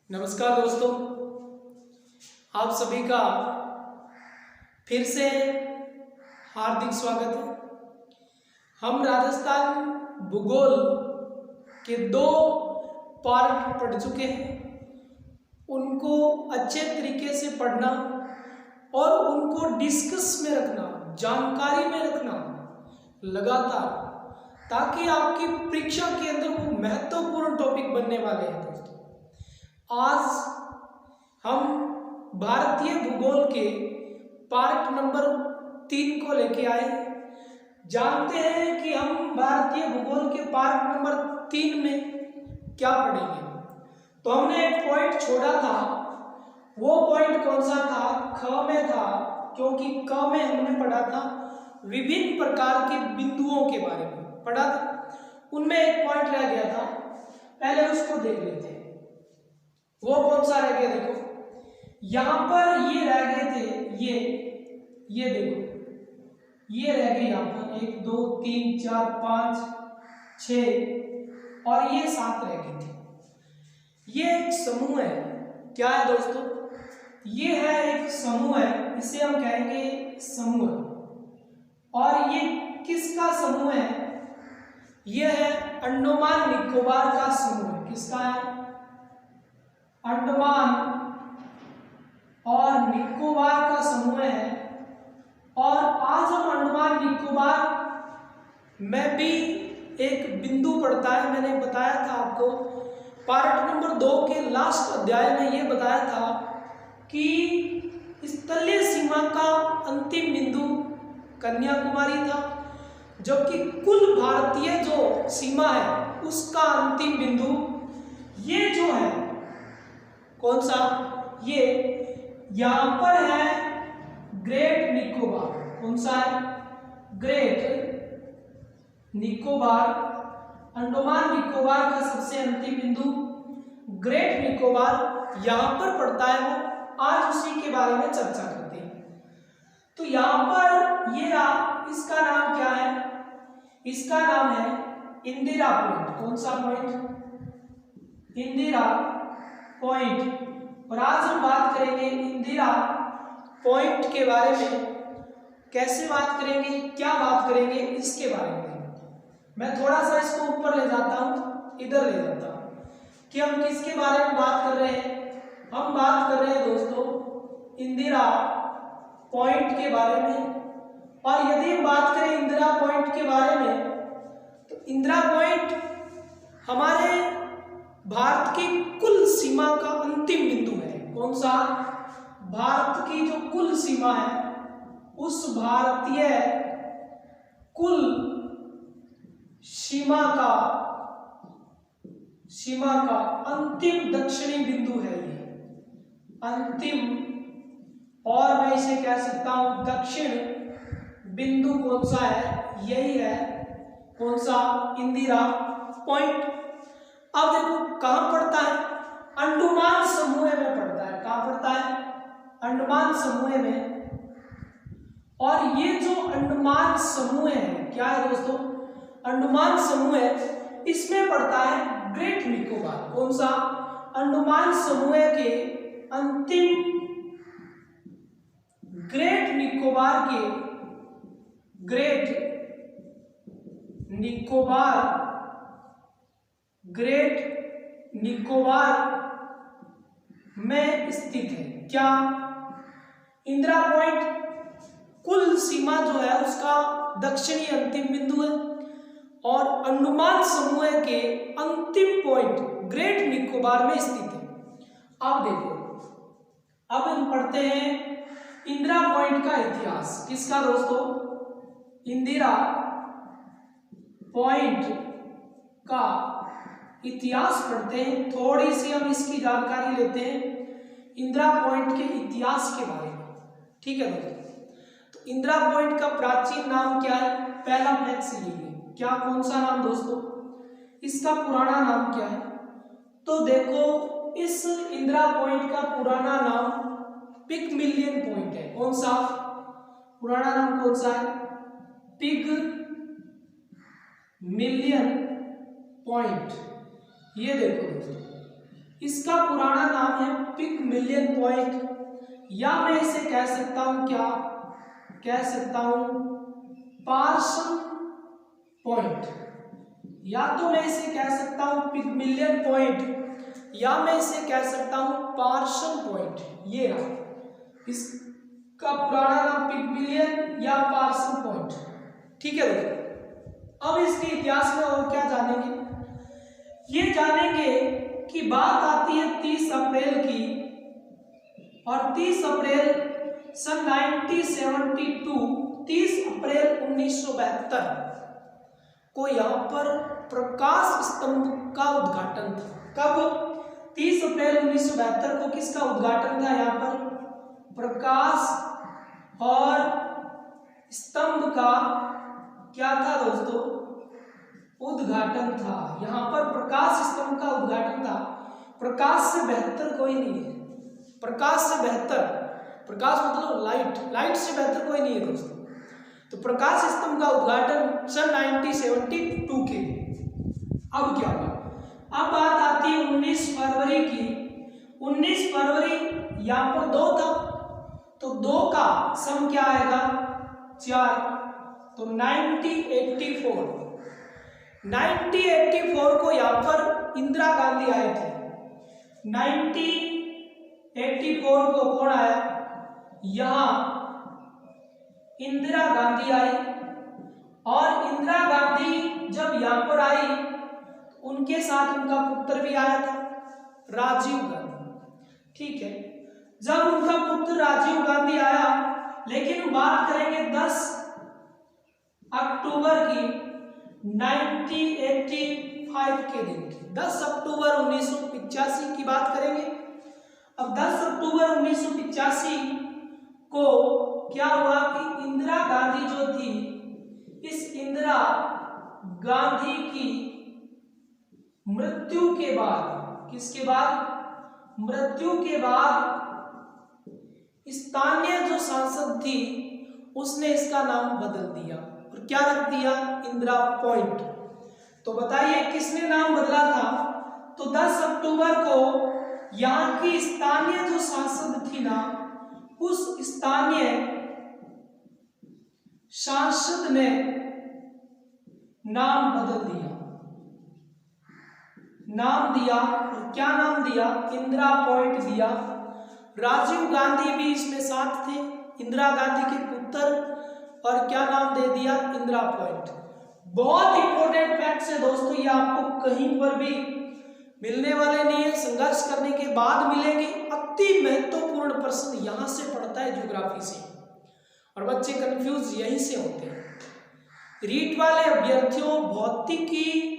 नमस्कार दोस्तों, आप सभी का फिर से हार्दिक स्वागत है। हम राजस्थान भूगोल के 2 पार्ट पढ़ चुके हैं। उनको अच्छे तरीके से पढ़ना और उनको डिस्कस में रखना, जानकारी में रखना लगातार, ताकि आपकी परीक्षा के अंदर वो महत्वपूर्ण टॉपिक बनने वाले हैं। दोस्तों, आज हम भारतीय भूगोल के पार्ट नंबर 3 को लेके आए। जानते हैं कि हम भारतीय भूगोल के पार्ट नंबर 3 में क्या पढ़ेंगे। तो हमने एक पॉइंट छोड़ा था, वो पॉइंट कौन सा था? ख में था, क्योंकि क में हमने पढ़ा था विभिन्न प्रकार के बिंदुओं के बारे में पढ़ा था। उनमें एक पॉइंट रह गया था, पहले उसको देख लेते हैं। वो कौन सा रह गया? देखो, यहां पर ये रह गए थे, ये देखो, ये रह गए यहां पर 1 2 3 4 5 6 और ये 7 रह गए थे। ये एक समूह है। क्या है दोस्तों? ये है एक समूह है, इसे हम कहेंगे समूह। और ये किसका समूह है? ये है अंडमान निकोबार का समूह है। किसका है? अंडमान और निकोबार का समूह है। और आज हम अंडमान निकोबार में भी एक बिंदु पड़ता है। मैंने बताया था आपको पार्ट नंबर 2 के लास्ट अध्याय में ये बताया था कि स्थलीय सीमा का अंतिम बिंदु कन्याकुमारी था, जबकि कुल भारतीय जो सीमा है उसका अंतिम बिंदु ये जो है, कौन सा? ये यहां पर है ग्रेट निकोबार। कौन सा है? ग्रेट निकोबार। अंडमान निकोबार का सबसे अंतिम बिंदु ग्रेट निकोबार यहां पर पड़ता है। वो आज उसी के बारे में चर्चा करते हैं। तो यहां पर ये रहा, इसका नाम क्या है? इसका नाम है इंदिरा पॉइंट। कौन सा पॉइंट? इंदिरा पॉइंट। और आज हम बात करेंगे इंदिरा पॉइंट के बारे में। कैसे बात करेंगे, क्या बात करेंगे, इसके बारे में। मैं थोड़ा सा इसको ऊपर ले जाता हूं, इधर ले जाता हूं कि हम किसके बारे में बात कर रहे हैं। हम बात कर रहे हैं दोस्तों इंदिरा पॉइंट के बारे में। और यदि हम बात करें इंदिरा पॉइंट के बारे में, तो इंदिरा पॉइंट हमारे भारत की कुल सीमा का अंतिम बिंदु है। कौन सा? भारत की जो कुल सीमा है, उस भारतीय कुल सीमा का अंतिम दक्षिणी बिंदु है ये। अंतिम, और मैं इसे कह सकता हूं दक्षिण बिंदु कौन सा है? यही है। कौन सा? इंदिरा पॉइंट। अब देखो कहां पड़ता है? अंडमान समूह में पड़ता है। कहां पड़ता है? अंडमान समूह में। और ये जो अंडमान समूह है, क्या है दोस्तों? अंडमान समूह है, इसमें पड़ता है ग्रेट निकोबार। कौन सा? अंडमान समूह के अंतिम ग्रेट निकोबार में स्थित है। क्या? इंदिरा पॉइंट कुल सीमा जो है उसका दक्षिणी अंतिम बिंदु है, और अंडमान समूह के अंतिम पॉइंट ग्रेट निकोबार में स्थित है। अब देखो, अब हम पढ़ते हैं इंदिरा पॉइंट का इतिहास। किसका दोस्तों? इंदिरा पॉइंट का इतिहास पढ़ते हैं। थोड़ी सी हम इसकी जानकारी लेते हैं इंदिरा पॉइंट के इतिहास के बारे में। ठीक है दोस्तों, तो इंदिरा पॉइंट का प्राचीन नाम क्या है? पहला फैक्ट ये है। क्या? कौन सा नाम दोस्तों? इसका पुराना नाम क्या है? तो देखो, इस इंदिरा पॉइंट का पुराना नाम पिगमिलियन पॉइंट है। कौन सा? पुराना नाम कौन सा है? पिगमिलियन पॉइंट। ये देखो दोस्तों, इसका पुराना नाम है पिगमिलियन पॉइंट, या मैं इसे कह सकता हूं, क्या कह सकता हूं, पार्सन पॉइंट। या तो मैं इसे कह सकता हूं पिगमिलियन पॉइंट, या मैं इसे कह सकता हूं पार्सन पॉइंट। ये रहा, इसका पुराना नाम पिगमिलियन या पार्सन पॉइंट। ठीक है दोस्तों, अब इसके इतिहास में और क्या जानेंगे, ये जानेंगे कि बात आती है 30 अप्रैल की, और 30 अप्रैल सन 1972, 30 अप्रैल 1972 को यहाँ पर प्रकाश स्तंभ का उद्घाटन था। कब? 30 अप्रैल 1972 को किसका उद्घाटन था? यहाँ पर प्रकाश और स्तंभ का क्या था दोस्तों? उद्घाटन था। यहाँ पर प्रकाश स्तंभ का उद्घाटन था। प्रकाश से बेहतर कोई नहीं है, प्रकाश से बेहतर, प्रकाश मतलब लाइट, लाइट से बेहतर कोई नहीं है दोस्तों। तो प्रकाश स्तंभ का उद्घाटन सन 1972 के। अब क्या हुआ? अब बात आती है 19 फरवरी की। 19 फरवरी यहाँ पर 2 था, तो 2 का सम क्या आएगा? 4, तो 1984। 1984 को यहाँ पर इंदिरा गांधी आए थे। 1984 को कौन आया? यहाँ इंदिरा गांधी आई, और इंदिरा गांधी जब यहाँ पर आई, उनके साथ उनका पुत्र भी आया था, राजीव गांधी। ठीक है, जब उनका पुत्र राजीव गांधी आया, लेकिन बात करेंगे 10 अक्टूबर की 1985 के दिन की, 10 अक्टूबर 1985 की बात करेंगे। अब 10 अक्टूबर 1985 को क्या हुआ कि इंदिरा गांधी जो थी, इस इंदिरा गांधी की मृत्यु के बाद, किसके बाद? मृत्यु के बाद स्थानीय जो सांसद थी, उसने इसका नाम बदल दिया और क्या रख दिया? इंदिरा पॉइंट। तो बताइए किसने नाम बदला था? तो 10 अक्टूबर को यहाँ की स्थानीय जो सांसद थी ना, उस स्थानीय सांसद ने नाम बदल दिया, नाम दिया, और क्या नाम दिया? इंदिरा पॉइंट दिया। राजीव गांधी भी इसमें साथ थे, इंदिरा गांधी के पुत्र, और क्या नाम दे दिया? इंदिरा पॉइंट। बहुत इंपॉर्टेंट फैक्ट्स है दोस्तों, ये आपको कहीं पर भी मिलने वाले नहीं है, संघर्ष करने के बाद मिलेंगे। अति महत्वपूर्ण प्रश्न यहां से पड़ता है ज्योग्राफी से, और बच्चे कंफ्यूज यहीं से होते हैं। रीट वाले अभ्यर्थियों, भौतिकी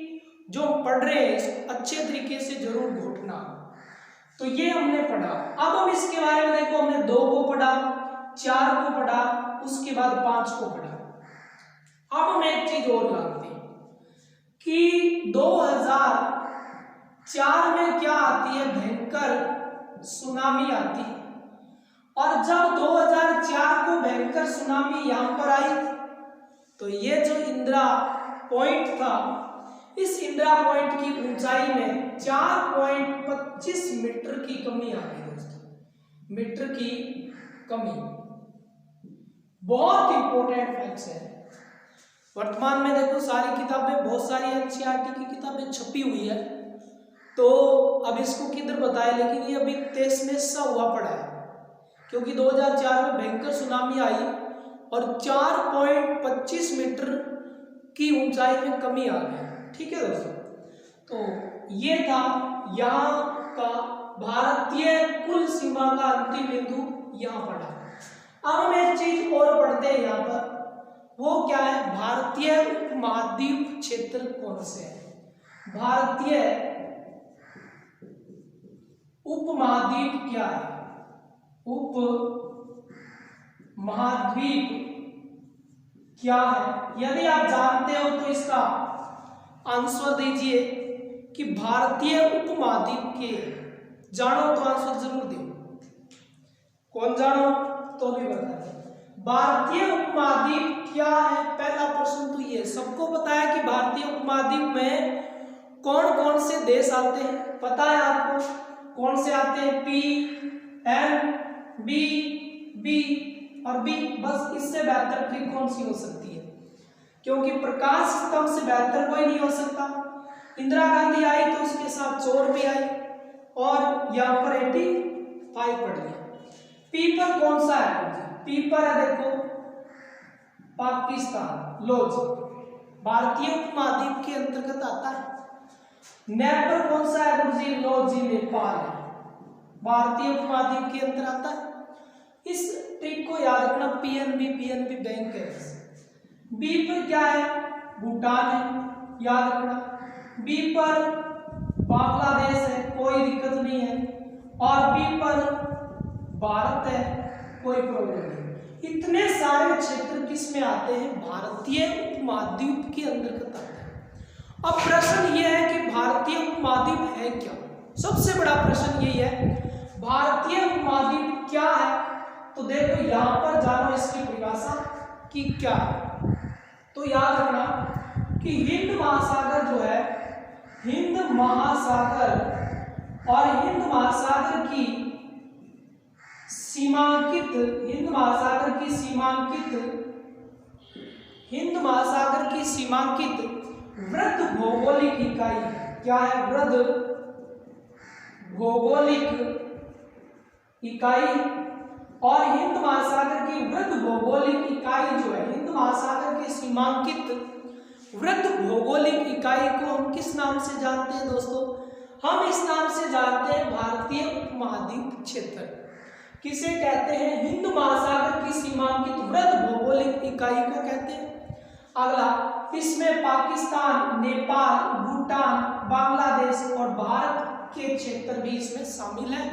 जो पढ़ रहे हैं अच्छे तरीके से जरूर घोटना। तो ये हमने पढ़ा। अब हम इसके बारे में देखो, हमने 2 को पढ़ा, 4 को पढ़ा, उसके बाद 5 को पढ़ा। अब हम एक चीज और जानते हैं कि 2004 में क्या आती है? भयंकर सुनामी आती है। और जब 2004 को भयंकर सुनामी यहां पर आई, तो ये जो इंदिरा पॉइंट था, इस इंदिरा पॉइंट की ऊंचाई में 4.25 मीटर की कमी आ गई दोस्तों, मीटर की कमी। बहुत इंपॉर्टेंट फैक्ट्स है। वर्तमान में देखो सारी किताबें, बहुत सारी एनसीईआरटी की किताबें छपी हुई है, तो अब इसको किधर बताए, लेकिन ये अभी 23 में सा हुआ पड़ा है, क्योंकि 2004 में भयंकर सुनामी आई और 4.25 मीटर की ऊंचाई में कमी आ गई। ठीक है दोस्तों, तो ये था यहाँ का भारतीय कुल सीमा का अंतिम बिंदु यहाँ पड़ा। अब हम एक चीज और पढ़ते हैं यहाँ पर, वो क्या है? भारतीय उपमहाद्वीप क्षेत्र कौन से है? भारतीय उपमहाद्वीप क्या है? उप महाद्वीप क्या है? यदि आप जानते हो तो इसका आंसर दीजिए कि भारतीय उपमहाद्वीप के। जानो तो आंसर जरूर दो, कौन जानो तो भी बता दें। भारतीय उपमहाद्वीप क्या है? पहला प्रश्न तो ये सबको पता है कि भारतीय उपमहाद्वीप में कौन कौन से देश आते हैं, पता है आपको कौन से आते हैं? P, N, B, B और B। बस इससे बेहतर ट्रिक कौन सी हो सकती है, क्योंकि प्रकाश स्तंभ से बेहतर कोई नहीं हो सकता। इंदिरा गांधी आई तो उसके साथ चोर भी आई और यहाँ पर 85 पड़ गया। P पर कौन सा है? P पर है देखो पाकिस्तान, लो जी भारतीय उपमहाद्वीप के अंतर्गत आता है। न पर कौन सा है गुरुजी? लो जी नेपाल है, भारतीय उपमहाद्वीप के अंतर आता है। इस ट्रिक को याद रखना, पीएनबी बैंक है। बी पर क्या है? भूटान है, याद रखना। बी पर बांग्लादेश है, कोई दिक्कत नहीं है। और बी पर भारत है, कोई प्रॉब्लम नहीं। इतने सारे क्षेत्र किस में आते हैं? भारतीय उपमहाद्वीप के अंतर्गत आते हैं। अब प्रश्न यह है कि भारतीय उपमहाद्वीप है क्या? सबसे बड़ा प्रश्न यही है, भारतीय उपमहाद्वीप क्या है? तो देखो यहां पर जानो इसकी परिभाषा कि क्या है। तो याद रखना कि हिंद महासागर जो है, हिंद महासागर और हिंद महासागर की सीमांकित, हिंद महासागर की सीमांकित वृत्त भौगोलिक इकाई क्या है? वृत्त भौगोलिक इकाई। और हिंद महासागर की वृत्त भौगोलिक इकाई जो है, हिंद महासागर की सीमांकित वृत्त भौगोलिक इकाई को हम किस नाम से जानते हैं दोस्तों? हम इस नाम से जानते हैं भारतीय उपमहाद्वीप क्षेत्र। किसे कहते हैं? हिंद महासागर की सीमांकित वृत्त भौगोलिक इकाई को कहते हैं। अगला, इसमें पाकिस्तान, नेपाल, भूटान, बांग्लादेश और भारत के क्षेत्र भी इसमें शामिल है।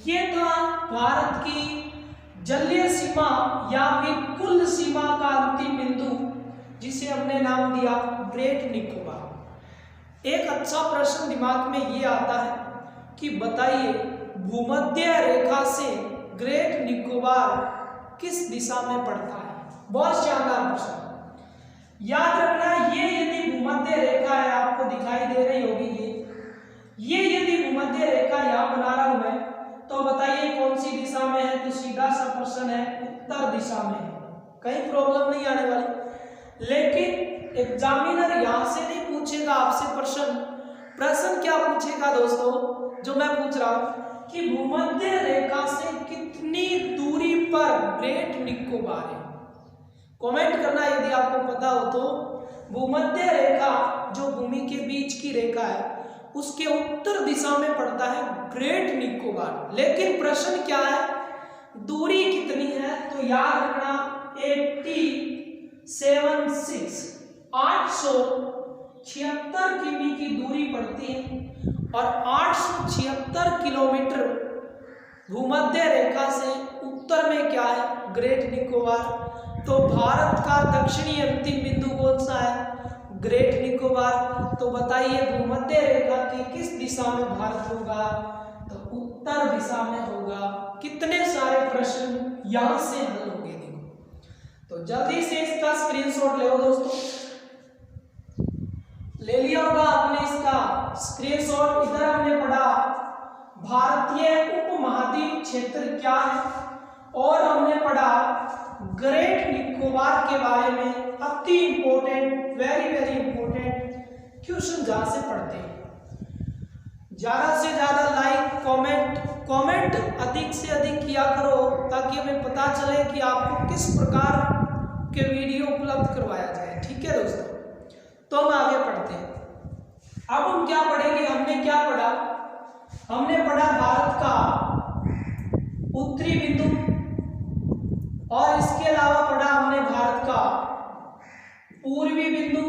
ये था भारत की जलीय सीमा या फिर कुल सीमा का अंतिम बिंदु, जिसे हमने नाम दिया ग्रेट निकोबार। एक अच्छा प्रश्न दिमाग में ये आता है कि बताइए भूमध्य रेखा से ग्रेट निकोबार किस दिशा में पड़ता है? बहुत शानदार प्रश्न। याद रखना, ये यदि भूमध्य रेखा है, आपको दिखाई दे रही होगी ये यदि भूमध्य रेखा यहाँ बना रहा हूं मैं, तो बताइए कौन सी दिशा में है? तो सीधा सा प्रश्न है, उत्तर दिशा में है, कहीं प्रॉब्लम नहीं आने वाली। लेकिन एग्जामिनर यहां से नहीं पूछेगा आपसे प्रश्न क्या पूछेगा दोस्तों? जो मैं पूछ रहा हूं कि भूमध्य रेखा से कितनी दूरी पर ग्रेट निकोबार है। कमेंट करना यदि आपको पता हो तो। भूमध्य रेखा जो भूमि के बीच की रेखा है, उसके उत्तर दिशा में पड़ता है ग्रेट निकोबार। लेकिन प्रश्न क्या है? दूरी कितनी है? तो याद रखना 876 किमी की दूरी पड़ती है और 876 किलोमीटर भूमध्य रेखा से उत्तर में क्या है? ग्रेट निकोबार। तो भारत का दक्षिणी अंतिम बिंदु कौन सा है? ग्रेट निकोबार। तो बताइए भूमध्य रेखा की किस दिशा में भारत होगा? तो उत्तर दिशा में होगा। कितने सारे प्रश्न यहां से हल होंगे देखो। तो जल्दी से इसका स्क्रीनशॉट ले लो दोस्तों। ले लिया होगा आपने इसका स्क्रीनशॉट। इधर हमने पढ़ा भारतीय उपमहाद्वीप क्षेत्र क्या है, और हमने पढ़ा ग्रेट निकोबार के बारे में। अति इंपॉर्टेंट, वेरी इंपॉर्टेंट क्वेश्चन जहां से पढ़ते हैं। ज्यादा से ज्यादा लाइक, कमेंट अधिक से अधिक किया करो, ताकि हमें पता चले कि आपको किस प्रकार के वीडियो उपलब्ध करवाया जाए। ठीक है दोस्तों, तो हम आगे पढ़ते हैं। अब हम क्या पढ़ेंगे? हमने क्या पढ़ा? हमने पढ़ा भारत का उत्तरी बिंदु, और इसके अलावा पढ़ा हमने भारत का पूर्वी बिंदु,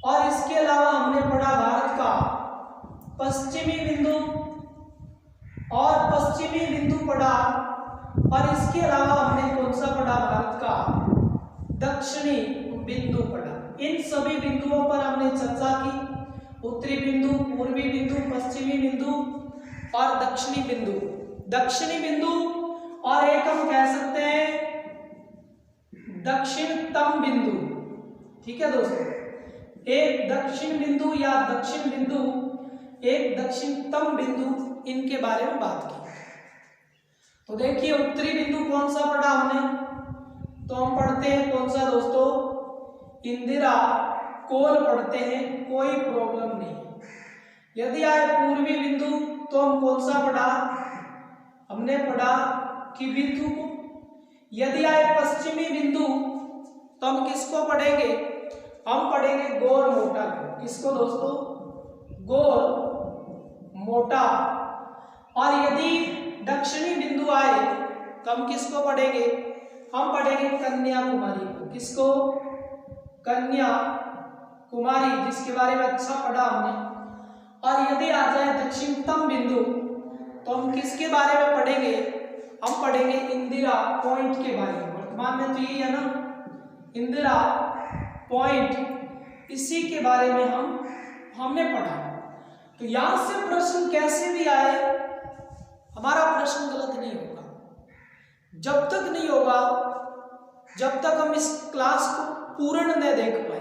और इसके अलावा हमने पढ़ा भारत का पश्चिमी बिंदु, और पश्चिमी बिंदु पढ़ा, और इसके अलावा हमने कौन सा पढ़ा? भारत का दक्षिणी बिंदु पढ़ा। इन सभी बिंदुओं पर हमने चर्चा की। उत्तरी बिंदु, पूर्वी बिंदु, पश्चिमी बिंदु और दक्षिणी बिंदु। दक्षिणी बिंदु और एक हम कह सकते हैं दक्षिणतम बिंदु। ठीक है दोस्तों, एक दक्षिण बिंदु या दक्षिण बिंदु, एक दक्षिणतम बिंदु, इनके बारे में बात की। तो देखिए उत्तरी बिंदु कौन सा पढ़ा हमने, तो हम पढ़ते हैं कौन सा दोस्तों, इंदिरा कोल पढ़ते हैं, कोई प्रॉब्लम नहीं। यदि आए पूर्वी बिंदु तो हम कौन सा पढ़ा, हमने पढ़ा कि बिंदु को। यदि आए पश्चिमी बिंदु तो हम किसको पढ़ेंगे, हम पढ़ेंगे गोर मोटा को। किसको दोस्तों, गोर मोटा। और यदि दक्षिणी बिंदु आए तो हम किसको पढ़ेंगे, हम पढ़ेंगे कन्याकुमारी को। किसको, कन्याकुमारी, जिसके बारे में अच्छा पढ़ा हमने। और यदि आ जाए दक्षिणतम बिंदु तो हम किसके बारे में पढ़ेंगे, हम पढ़ेंगे इंदिरा पॉइंट के बारे में। वर्तमान में तो यही है ना, इंदिरा पॉइंट, इसी के बारे में हमने पढ़ा। तो यहां से प्रश्न कैसे भी आए, हमारा प्रश्न गलत नहीं होगा। जब तक नहीं होगा, जब तक हम इस क्लास को पूर्ण न देख पाए।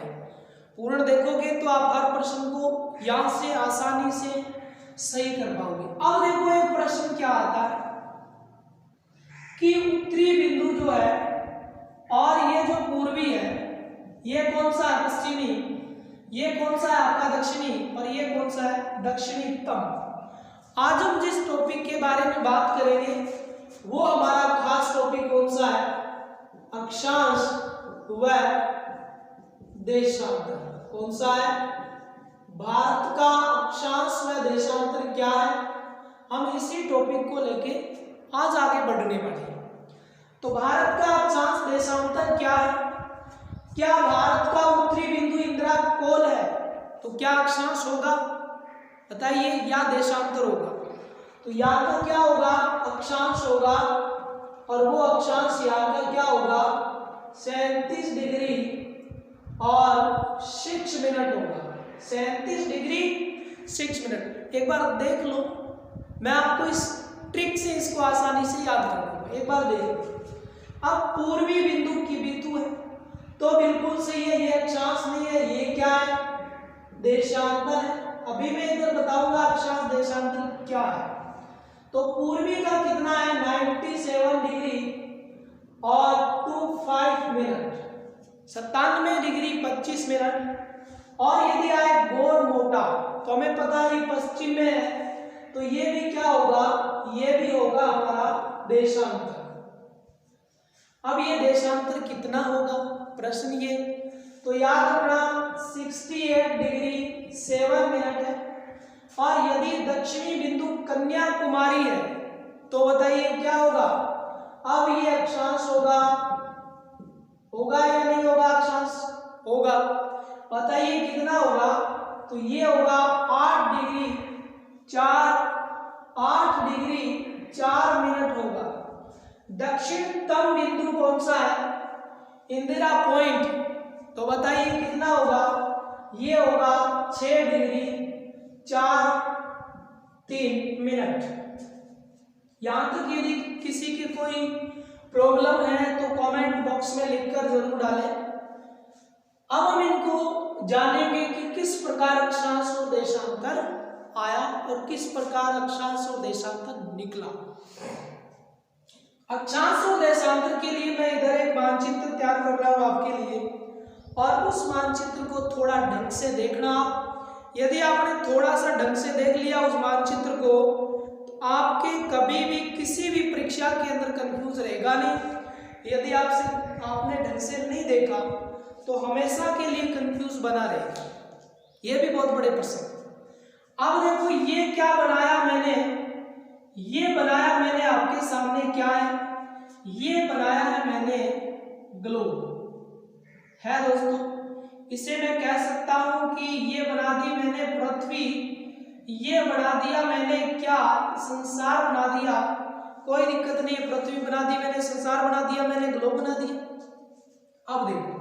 पूर्ण देखोगे तो आप हर प्रश्न को यहां से आसानी से सही कर पाओगे। अब देखो एक प्रश्न क्या आता है कि उत्तरी बिंदु जो है और ये जो पूर्वी है, ये कौन सा है पश्चिमी, ये कौन सा है आपका दक्षिणी, और ये कौन सा है दक्षिणीतम। आज हम जिस टॉपिक के बारे में बात करेंगे वो हमारा खास टॉपिक कौन सा है, अक्षांश व देशांतर। कौन सा है, भारत का अक्षांश व देशांतर क्या है, हम इसी टॉपिक को लेके आज आगे बढ़ने वाले हैं। तो भारत का अक्षांश देशांतर क्या है, क्या भारत का उत्तरी बिंदु इंदिरा कोल है तो क्या अक्षांश होगा बताइए, या देशांतर होगा। तो या तो क्या होगा, अक्षांश होगा, और वो अक्षांश यहाँ का क्या होगा 37 डिग्री और 6 मिनट होगा। 37 डिग्री 6 मिनट। एक बार देख लो, मैं आपको इस ट्रिक से इसको आसानी से याद कर दूंगा। एक बार देख, अब पूर्वी बिंदु की बिंदु है तो बिल्कुल सही है, ये अक्षांश नहीं है, ये क्या है देशांतर है। अभी मैं इधर बताऊंगा अक्षांश देशांतर क्या है। तो पूर्वी का कितना है 97 डिग्री और 25 मिनट, 97 डिग्री 25 मिनट। और यदि आए गोर मोटा तो हमें पता है पश्चिम में है, तो ये भी क्या होगा, ये भी होगा हमारा देशांतर। अब ये देशांतर कितना होगा प्रश्न ये, तो याद रखना 68 डिग्री 7 मिनट है। और यदि दक्षिणी बिंदु कन्याकुमारी है तो बताइए क्या होगा, अब ये अक्षांश होगा, होगा या नहीं होगा, अक्षांश होगा। बताइए कितना होगा, तो ये होगा 8 डिग्री 4 मिनट होगा। दक्षिणतम बिंदु कौन सा है, इंदिरा पॉइंट, तो बताइए कितना होगा, ये होगा 6 डिग्री 4 मिनट। यहां तक यदि किसी की कोई प्रॉब्लम है तो कमेंट बॉक्स में लिखकर जरूर डालें। अब हम इनको जानेंगे कि किस प्रकार अक्षांश और देशांतर आया और किस प्रकार अक्षांश और देशांतर निकला। अक्षांश और देशांतर के लिए मैं इधर एक मानचित्र तैयार कर रहा हूं आपके लिए, और उस मानचित्र को थोड़ा ढंग से देखना आप। यदि आपने थोड़ा सा ढंग से देख लिया उस मानचित्र को तो आपके कभी भी किसी भी परीक्षा के अंदर कंफ्यूज रहेगा नहीं। यदि आपने ढंग से नहीं देखा तो हमेशा के लिए कंफ्यूज बना रहेगा। यह भी बहुत बड़े प्रश्न। अब देखो ये क्या बनाया मैंने, ये बनाया मैंने आपके सामने क्या है, ये बनाया है मैंने ग्लोब है दोस्तों। इसे मैं कह सकता हूं कि ये बना दी मैंने पृथ्वी, ये बना दिया मैंने क्या संसार बना दिया, कोई दिक्कत नहीं है। पृथ्वी बना दी मैंने, संसार बना दिया मैंने, ग्लोब बना दिया। अब देखो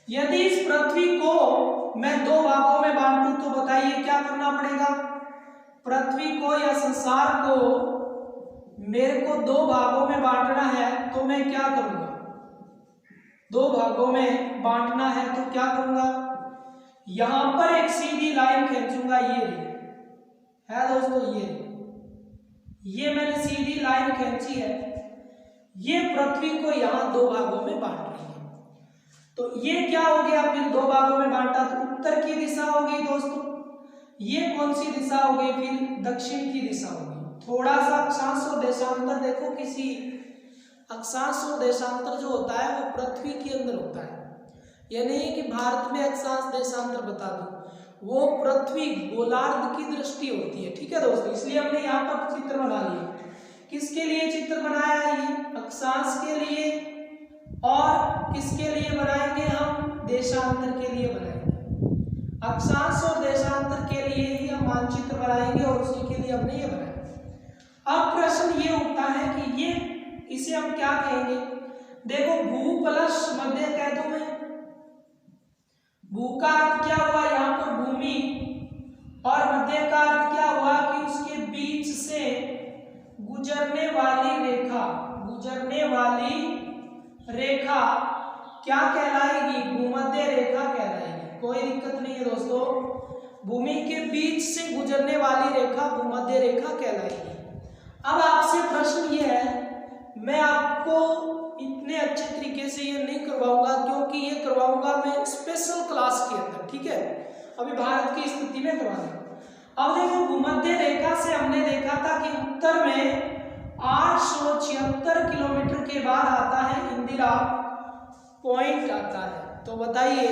यदि इस पृथ्वी को मैं दो भागों में बांटूं तो बताइए क्या करना पड़ेगा। पृथ्वी को या संसार को मेरे को दो भागों में बांटना है तो मैं क्या करूंगा, दो भागों में बांटना है तो क्या करूंगा, यहां पर एक सीधी लाइन खींचूंगा, ये है दोस्तों, ये मैंने सीधी लाइन खींची है, ये पृथ्वी को यहां दो भागों में बांट रही है। तो ये क्या हो गया, फिर दो भागों में बांटा तो उत्तर की दिशा हो गई दोस्तों, ये कौन सी दिशा हो गई, फिर दक्षिण की दिशा हो गई। थोड़ा सा अक्षांश और देशांतर देखो, किसी अक्षांश और देशांतर जो होता है वो पृथ्वी के अंदर होता है, यह नहीं कि भारत में अक्षांश देशांतर बता दूं, वो पृथ्वी गोलार्ध की दृष्टि होती है। ठीक है दोस्तों, इसलिए हमने यहाँ पर चित्र बना लिया। किसके लिए चित्र बनाया है, ये अक्षांश के लिए, और किसके लिए बनाएंगे हम, देशांतर के लिए बनाएंगे। अक्षांश और देशांतर के लिए ही हम मानचित्र बनाएंगे और उसी के लिए हमने ये बनाया। अब प्रश्न ये उठता है कि ये इसे हम क्या कहेंगे, देखो भू प्लस मध्य कह दूं मैं, भू का अर्थ क्या हुआ यहाँ पर भूमि, और मध्य का अर्थ क्या हुआ कि उसके बीच से गुजरने वाली रेखा क्या कहलाएगी, भूमध्य रेखा कहलाएगी। कोई दिक्कत नहीं है दोस्तों, भूमि के बीच से गुजरने वाली रेखा भूमध्य रेखा कहलाएगी। अब आपसे प्रश्न ये है, मैं आपको इतने अच्छे तरीके से ये नहीं करवाऊंगा, क्योंकि ये करवाऊंगा मैं स्पेशल क्लास के अंदर। ठीक है, अभी भारत की स्थिति में करवाऊंगा। अब देखो भूमध्य रेखा से हमने देखा था कि उत्तर में 876 किलोमीटर के बाद आता है इंदिरा पॉइंट आता है। तो बताइए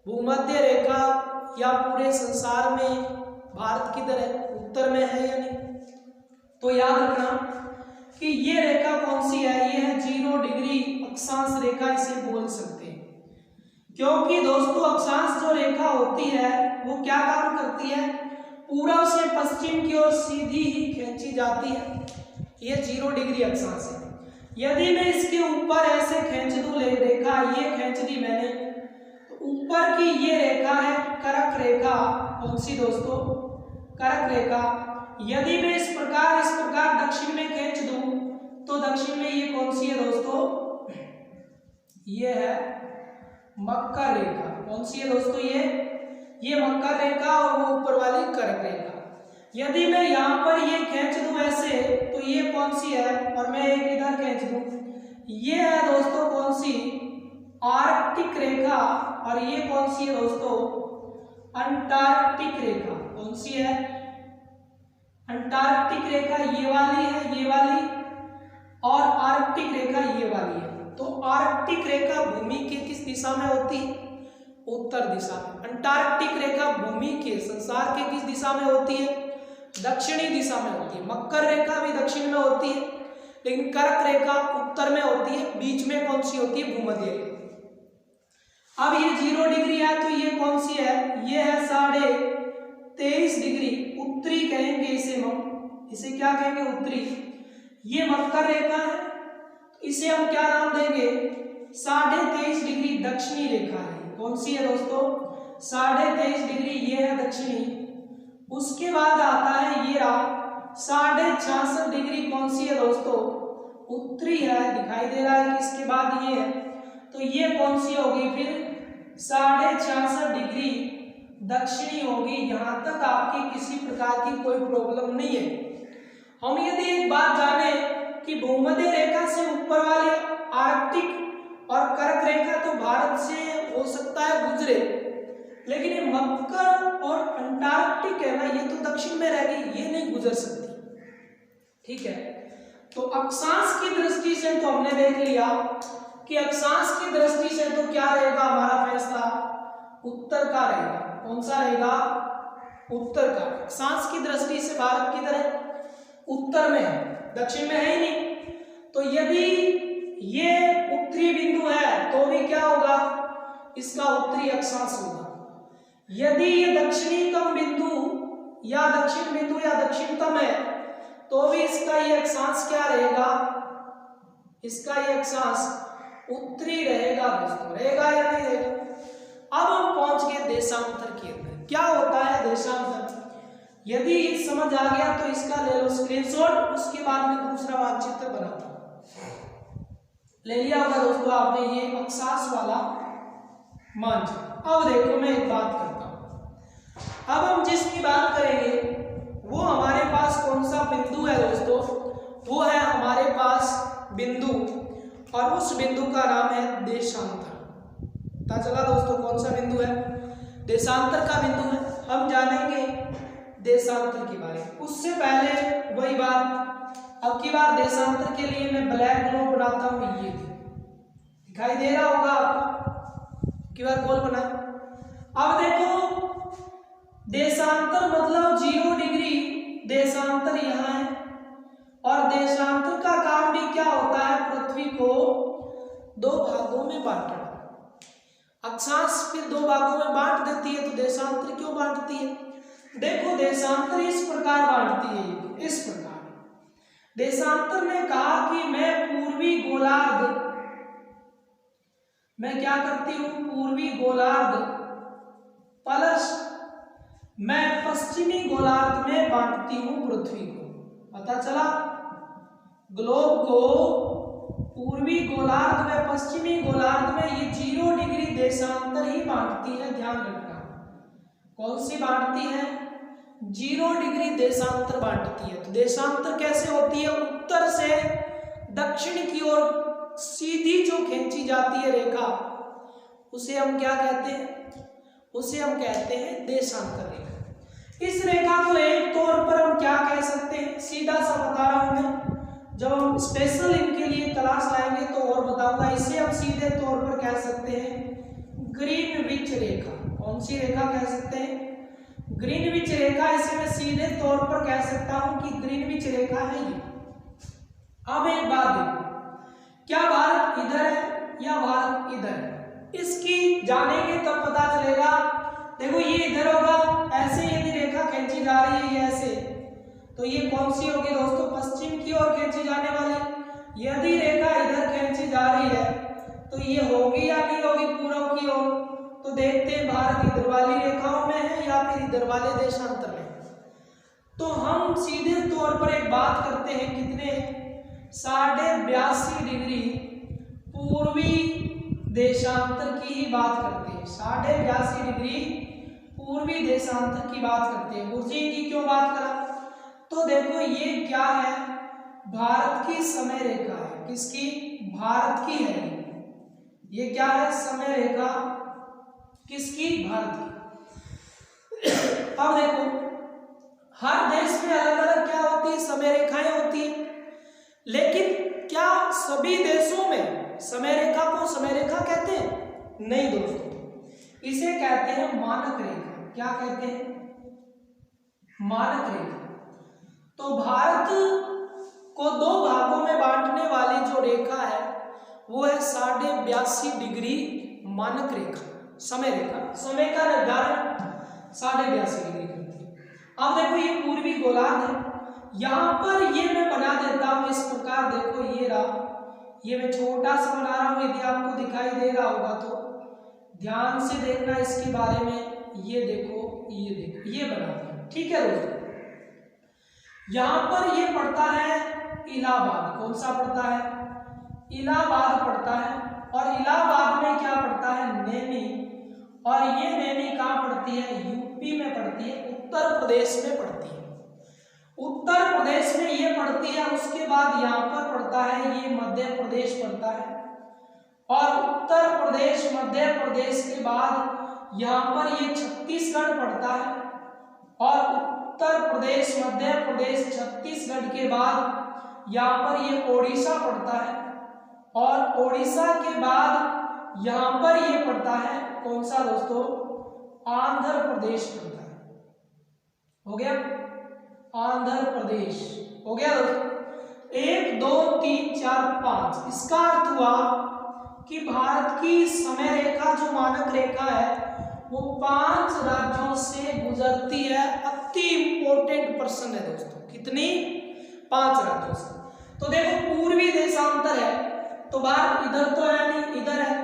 भूमध्य रेखा या पूरे संसार में भारत किधर है, उत्तर में है या नहीं। तो याद रखना कि ये रेखा कौन सी है, ये है 0 डिग्री अक्षांश रेखा, इसे बोल सकते हैं। क्योंकि दोस्तों अक्षांश जो रेखा होती है वो क्या काम करती है, पूर्व से पश्चिम की ओर सीधी ही खींची जाती है। ये 0 डिग्री अक्षांश है। यदि मैं इसके ऊपर ऐसे खींच दूं रेखा, ये खींच दी मैंने, तो ऊपर की ये रेखा है कर्क रेखा। कौन सी दोस्तों, कर्क रेखा। यदि मैं इस प्रकार दक्षिण में खींच दूं तो दक्षिण में ये कौन सी है दोस्तों, ये है मकर रेखा। कौन सी है दोस्तों, ये मकर रेखा, और वो ऊपर वाली कर्क रेखा। यदि मैं यहाँ पर ये खींच दूं ऐसे, तो ये कौन सी है, और मैं एक इधर खींच दूं, ये है दोस्तों कौन सी, आर्कटिक रेखा। और ये कौन सी है दोस्तों, अंटार्कटिक रेखा। कौन सी है, अंटार्कटिक रेखा ये वाली है, ये वाली, और आर्कटिक रेखा ये वाली है। तो आर्कटिक रेखा भूमि के किस दिशा में होती है, उत्तर दिशा में। अंटार्कटिक रेखा भूमि के, संसार के किस दिशा में होती है, दक्षिणी दिशा में होती है। मकर रेखा भी दक्षिण में होती है, लेकिन कर्क रेखा उत्तर में होती है। बीच में कौन सी होती है, भूमध्य रेखा। अब ये 0 डिग्री है, तो ये कौन सी है, ये है 23.5 डिग्री, उत्तरी कहेंगे इसे हम, इसे क्या कहेंगे, उत्तरी। ये मकर रेखा है, इसे हम क्या नाम देंगे, 23.5 डिग्री दक्षिणी रेखा है। कौन सी है दोस्तों, 23.5 डिग्री, ये है दक्षिणी। उसके बाद आता है ये रहा 66.5 डिग्री। कौन सी है दोस्तों, उत्तरी है, दिखाई दे रहा है कि इसके बाद ये है, तो ये कौन सी होगी फिर, 66.5 डिग्री दक्षिणी होगी। यहां तक आपकी किसी प्रकार की कोई प्रॉब्लम नहीं है। हम यदि एक बात जाने कि भूमध्य रेखा से ऊपर वाली आर्कटिक और कर्क रेखा तो भारत से हो सकता है गुजरे, लेकिन ये मकर और अंटार्कटिक है ना, ये तो दक्षिण में रह गई, ये नहीं गुजर सकती। ठीक है, तो अक्षांश की दृष्टि से तो हमने देख लिया कि अक्षांश की दृष्टि से तो क्या रहेगा हमारा फैसला, उत्तर का रहेगा। कौन सा रहेगा, उत्तर का। अक्षांश की दृष्टि से भारत किधर है, उत्तर में है, दक्षिण में है ही नहीं। तो यदि ये उत्तरी बिंदु है तो भी क्या होगा, इसका उत्तरी अक्षांश होगा। यदि ये दक्षिणतम बिंदु या दक्षिण बिंदु या दक्षिणतम है तो भी इसका ये अक्षांश क्या रहेगा, इसका ये अक्षांश उत्तरी रहेगा दोस्तों, रहेगा या नहीं रहेगा। अब हम पहुंच गए देशांतर के अंदर। क्या होता है देशांतर, यदि ये समझ आ गया तो इसका ले लो स्क्रीनशॉट, उसके बाद में दूसरा मानचित्र बनाता हूं। ले लिया होगा दोस्तों आपने ये अक्षांश वाला मानचित्र। अब देखो मैं एक बात करता हूं, अब हम जिसकी बात करेंगे वो हमारे पास कौन सा बिंदु है दोस्तों, वो है हमारे पास बिंदु, और उस बिंदु का नाम है देशांतर। पता चला दोस्तों कौन सा बिंदु है, देशांतर का बिंदु है। हम जानेंगे देशांतर के बारे में। उससे पहले वही बात, अब की बार देशांतर के लिए मैं ब्लैक ग्लोब बनाता हूं, ये दिखाई दे रहा होगा आपको, की बार गोल बना। अब देखो देशांतर मतलब 0 डिग्री देशांतर यहाँ है, और देशांतर का काम भी क्या होता है, पृथ्वी को 2 भागों में बांटना। अक्षांश फिर 2 भागों में बांट देती है, तो देशांतर क्यों बांटती है, देखो देशांतर इस प्रकार बांटती है, इस प्रकार। देशांतर ने कहा कि मैं पूर्वी गोलार्ध, मैं क्या करती हूं, पूर्वी गोलार्ध प्लस मैं पश्चिमी गोलार्ध में बांटती हूं पृथ्वी को। पता चला, ग्लोब को पूर्वी गोलार्ध में पश्चिमी गोलार्ध में ये 0 डिग्री देशांतर ही बांटती है, ध्यान रखना। कौन सी बांटती है, 0 डिग्री देशांतर बांटती है। तो देशांतर कैसे होती है, उत्तर से दक्षिण की ओर सीधी जो खींची जाती है रेखा, उसे हम क्या कहते हैं, उसे हम कहते हैं देशांतर रेखा। इस रेखा को एक तौर पर हम क्या कह सकते हैं, सीधा सा बता रहा हूं मैं, जब हम स्पेशल इनके लिए क्लास लाएंगे तो और बताऊंगा। इसे हम सीधे तौर पर कह सकते हैं ग्रीनविच रेखा। कौन सी रेखा कह सकते हैं, ग्रीनविच रेखा। इसे मैं सीधे तौर पर कह सकता हूं कि ग्रीनविच रेखा है ये। अब एक बात देखो, क्या भारत इधर है या भारत इधर है, इसकी जानेंगे तब पता चलेगा। देखो ये इधर होगा, ऐसे यदि रेखा खींची जा रही है ऐसे, तो ये कौन सी होगी दोस्तों, पश्चिम की ओर खींची जाने वाली। यदि रेखा इधर खींची जा रही है तो ये होगी या नहीं होगी पूर्व की ओर, तो देखते हैं भारत इधर वाली रेखाओं में है या फिर इधर वाले देशांतर में। तो हम सीधे तौर पर एक बात करते हैं, कितने, 82.5 डिग्री पूर्वी देशांतर की ही बात करते हैं। 82.5 डिग्री पूर्वी देशांतर की बात करते हैं। गुरुजी की क्यों बात करा, तो देखो ये क्या है, भारत की समय रेखा है। किसकी, भारत की है ये क्या है, समय रेखा किसकी, भारत की। अब देखो हर देश में अलग अलग क्या होती है, समय रेखाएं होती है, लेकिन क्या सभी देशों में समय रेखा को समय रेखा कहते हैं, नहीं दोस्तों, इसे कहते हैं मानक रेखा। क्या कहते हैं, मानक रेखा। तो भारत को 2 भागों में बांटने वाली जो रेखा है वो है 82.5 डिग्री मानक रेखा, समय रेखा। समय का निर्धारण 82.5 डिग्री करती है। अब देखो ये पूर्वी गोलार्ध है, यहां पर ये मैं बना देता हूं इस प्रकार। देखो ये रहा, ये मैं छोटा सा बना रहा हूं, यदि आपको दिखाई दे रहा होगा तो ध्यान से देखना इसके बारे में। ये देखो, ये देखो, ये बना दिया, ठीक है दोस्तों। यहां पर ये पड़ता है इलाहाबाद। कौन सा पड़ता है, इलाहाबाद पड़ता है, और इलाहाबाद में क्या पड़ता है, नैनी, और ये नैनी कहां पड़ती है, यूपी में पड़ती है, उत्तर प्रदेश में पड़ती है, उत्तर प्रदेश में ये पड़ती है। उसके बाद यहाँ पर पड़ता है ये मध्य प्रदेश पड़ता है, और उत्तर प्रदेश मध्य प्रदेश के बाद यहाँ पर ये छत्तीसगढ़ पड़ता है, और उत्तर प्रदेश मध्य प्रदेश छत्तीसगढ़ के बाद यहाँ पर ये ओडिशा पड़ता है, और ओडिशा के बाद यहाँ पर ये पड़ता है कौन सा दोस्तों, आंध्र प्रदेश पड़ता है। हो गया, आंध्र प्रदेश हो गया दोस्तों। 1 2 3 4 5, इसका अर्थ हुआ कि भारत की समय रेखा जो मानक रेखा है वो 5 राज्यों से गुजरती है। अति इंपॉर्टेंट प्रश्न है दोस्तों, कितनी, 5 राज्यों से। तो देखो पूर्वी देशांतर है, तो भारत इधर तो है नहीं, इधर है,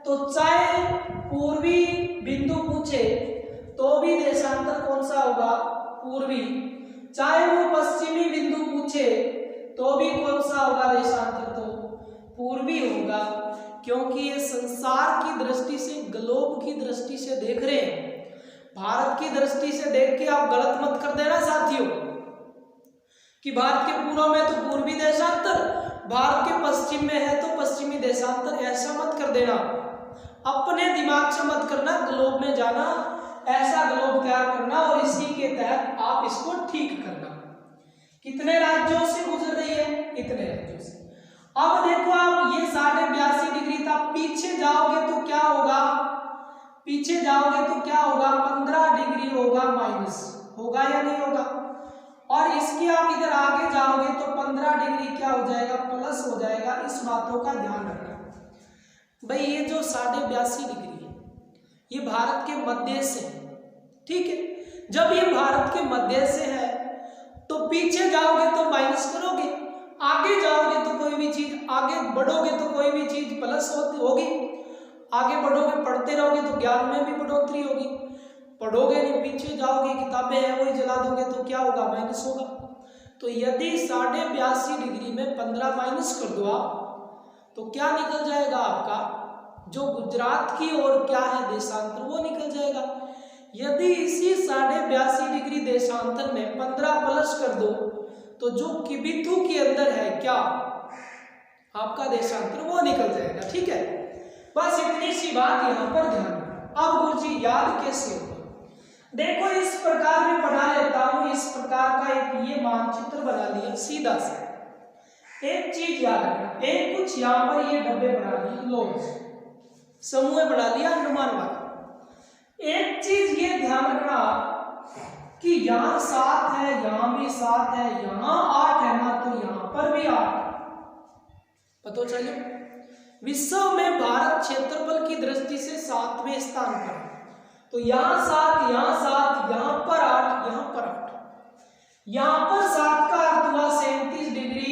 तो चाहे पूर्वी बिंदु पूछे तो भी देशांतर कौन सा होगा, पूर्वी। चाहे वो पश्चिमी बिंदु पूछे तो भी कौन सा होगा देशांतर, तो पूर्वी होगा। क्योंकि ये संसार की दृष्टि से, ग्लोब की दृष्टि से देख रहे हैं। भारत की दृष्टि से देख के आप गलत मत कर देना साथियों कि भारत के पूर्व में तो पूर्वी देशांतर, भारत के पश्चिम में है तो पश्चिमी देशांतर, ऐसा मत कर देना। अपने दिमाग से मत करना, ग्लोब में जाना, ऐसा ग्लोब तैयार करना और इसी के तहत आप इसको ठीक करना। कितने राज्यों से गुजर रही है? इतने राज्यों से। अब देखो आप, ये 82.5 डिग्री था, पीछे जाओगे तो क्या होगा? पीछे जाओगे तो क्या होगा? 15 डिग्री होगा माइनस, होगा या नहीं होगा? और इसके आप इधर आगे जाओगे तो 15 डिग्री क्या हो जाएगा? प्लस हो जाएगा। इस बातों का ध्यान रखना भाई। ये जो 82.5 डिग्री है ये भारत के मध्य से है, ठीक है। जब ये भारत के मध्य से है तो पीछे जाओगे तो माइनस करोगे, आगे जाओगे तो कोई भी चीज, आगे बढ़ोगे तो कोई भी चीज प्लस होगी। आगे बढ़ोगे, पढ़ते रहोगे तो ज्ञान में भी बढ़ोतरी होगी। पढ़ोगे नहीं, पीछे जाओगे, किताबें हैं वही जला दोगे तो क्या होगा? माइनस होगा। तो यदि 82.5 डिग्री में 15 माइनस कर दो आप तो क्या निकल जाएगा? आपका जो गुजरात की ओर क्या है देशांतर, वो निकल जाएगा। यदि इसी 82.5 डिग्री देशांतर में 15 प्लस कर दो तो जो किबिथु के अंदर है क्या आपका देशांतर, वो निकल जाएगा, ठीक है। बस इतनी सी बात यहाँ पर ध्यान रखना। अब गुरुजी याद कैसे होगा? देखो इस प्रकार में बना लेता हूं, इस प्रकार का एक ये मानचित्र बना लिया सीधा सा। एक चीज याद रखना, एक कुछ यहाँ पर ये डब्बे बना लिए, लो समूह बना लिया अनुमान वाला। एक चीज ये ध्यान रखना कि यहाँ 7 है, यहाँ भी 7 है, यहाँ 8 है ना, तो यहाँ पर भी 8। पता चले विश्व में भारत क्षेत्रफल की दृष्टि से 7वें स्थान पर, तो यहाँ 7, यहाँ 7, यहाँ पर 8, यहाँ पर 8। यहाँ पर 7 का अर्थ हुआ 37 डिग्री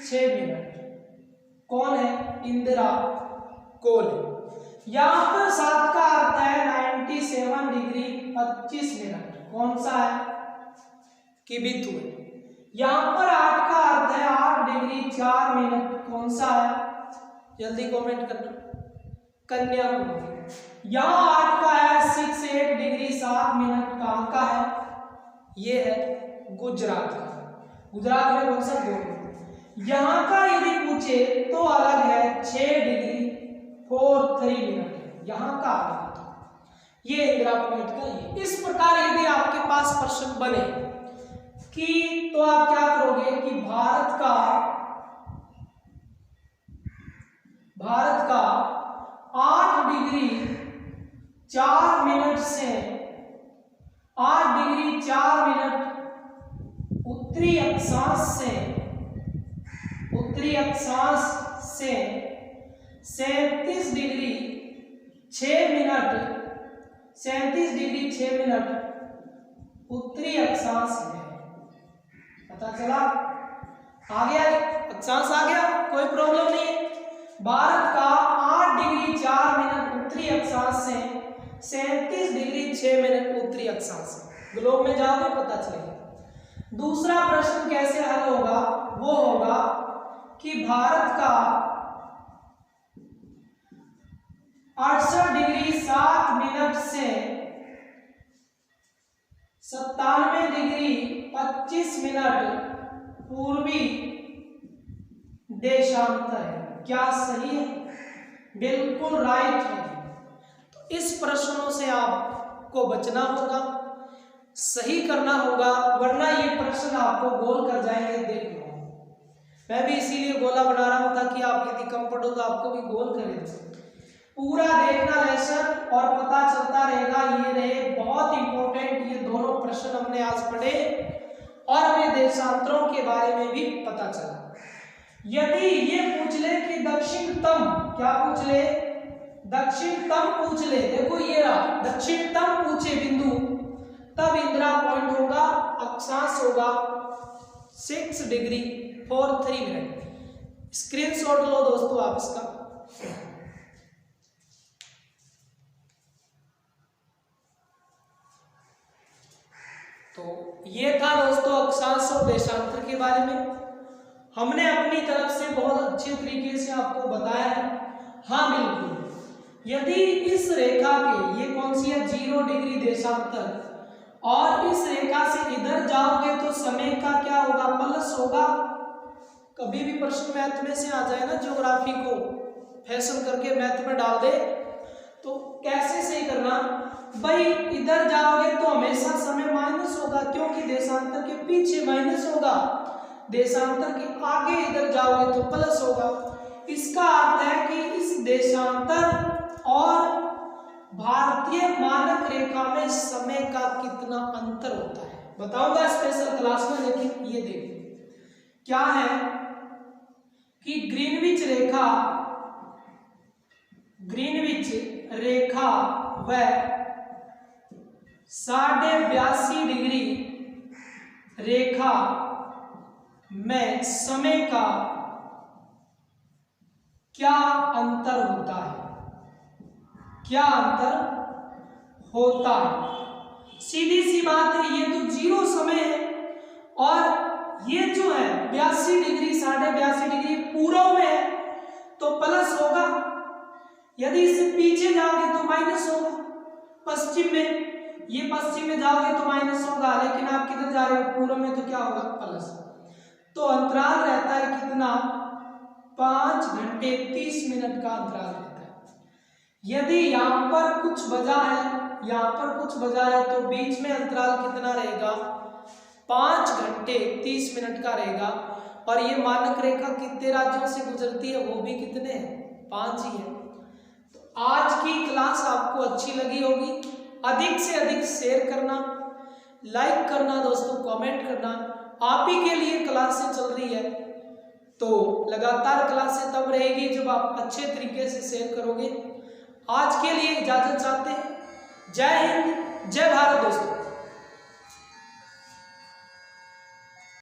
6 मिनट। कौन है? इंदिरा कोल। यहाँ पर 7 का अर्थ है 97 डिग्री 25 मिनट। कौन सा है? किबिथु। यहाँ पर 8 का अर्थ है 8 डिग्री 4 मिनट। कौन सा है? जल्दी कमेंट करना। कन्याकुमारी। यहाँ 8 का है 68 डिग्री 7 मिनट। कहाँ का है? ये है गुजरात का। गुजरात में कौन सा? गोवा। यहाँ का यदि पूछे तो अलग है 6 डिग्री 43 मिनट। यहाँ का ये इंदिरा पॉइंट का ये। इस प्रकार यदि आपके पास प्रश्न बने कि तो आप क्या करोगे कि भारत का 8 डिग्री 4 मिनट से 8 डिग्री 4 मिनट उत्तरी अक्षांश से 37 डिग्री 6 मिनट 37 डिग्री 6 मिनट उत्तरी अक्षांश में। पता चला? आ गया अक्षांश, आ गया, कोई प्रॉब्लम नहीं है। भारत का 8 डिग्री 4 मिनट उत्तरी अक्षांश से 37 डिग्री 6 मिनट उत्तरी अक्षांश। ग्लोब में जाओगे पता चलेगा। दूसरा प्रश्न कैसे हल होगा? वो होगा कि भारत का 68 डिग्री 7 मिनट से 97 डिग्री 25 मिनट पूर्वी देशांतर है। क्या सही है? बिल्कुल राइट है। तो इस प्रश्नों से आपको बचना होगा, सही करना होगा, वरना ये प्रश्न आपको गोल कर जाएंगे। देख लो, मैं भी इसीलिए गोला बना रहा हूं ताकि आप यदि कम पढ़ो तो आपको भी गोल करें। पूरा देखना लेसन और पता चलता रहेगा। ये रहे बहुत इंपॉर्टेंट, ये दोनों प्रश्न हमने आज पढ़े और हमें देशांतरों के बारे में भी पता चला। यदि ये पूछ ले कि दक्षिणतम, क्या पूछ ले? दक्षिणतम पूछ ले। देखो ये रहा, दक्षिणतम पूछे बिंदु, तब इंदिरा पॉइंट होगा, अक्षांश होगा 6 डिग्री 43 मिनट। स्क्रीनशॉट लो दोस्तों आप इसका। तो ये था दोस्तों अक्षांश और देशांतर के बारे में। हमने अपनी तरफ से बहुत अच्छे तरीके से आपको बताया है हाँ बिल्कुल। यदि इस रेखा के, ये कौन सी है, 0 डिग्री देशांतर, और इस रेखा से इधर जाओगे तो समय का क्या होगा, प्लस होगा। कभी भी प्रश्न मैथ में से आ जाए ना, ज्योग्राफी को फैशन करके मैथ में डाल दे, तो कैसे सही करना भाई, इधर जाओगे तो हमेशा समय माइनस होगा, क्योंकि देशांतर के पीछे माइनस होगा, देशांतर के आगे इधर जाओगे तो प्लस होगा। इसका अर्थ है कि इस देशांतर और भारतीय मानक रेखा में समय का कितना अंतर होता है, बताऊंगा स्पेशल क्लास में। लेकिन ये देखिए क्या है कि ग्रीनविच रेखा व 82.5 डिग्री रेखा में समय का क्या अंतर होता है, क्या अंतर होता है। सीधी सी बात है, ये तो 0 समय है, और ये जो है 82 डिग्री 82.5 डिग्री पूर्व में है तो प्लस होगा, यदि इससे पीछे जाओगे तो माइनस होगा। पश्चिम में, ये पश्चिम में जाओगे तो माइनस होगा, लेकिन आप किधर जा रहे हो, पूर्व में, तो क्या होगा, प्लस। तो अंतराल रहता है कितना, 5 घंटे 30 मिनट का अंतराल रहता है। यदि यहाँ पर कुछ बजा है, यहाँ पर कुछ बजा है, तो बीच में अंतराल कितना रहेगा, 5 घंटे 30 मिनट का रहेगा। और ये मानक रेखा कितने राज्यों से गुजरती है, वो भी कितने हैं, 5 ही है। तो आज की क्लास आपको अच्छी लगी होगी, अधिक से अधिक शेयर करना, लाइक करना दोस्तों, कमेंट करना। आप ही के लिए क्लासें चल रही है, तो लगातार क्लासें तब रहेगी जब आप अच्छे तरीके से शेयर करोगे। आज के लिए इजाजत चाहते हैं। जय हिंद, जय भारत दोस्तों।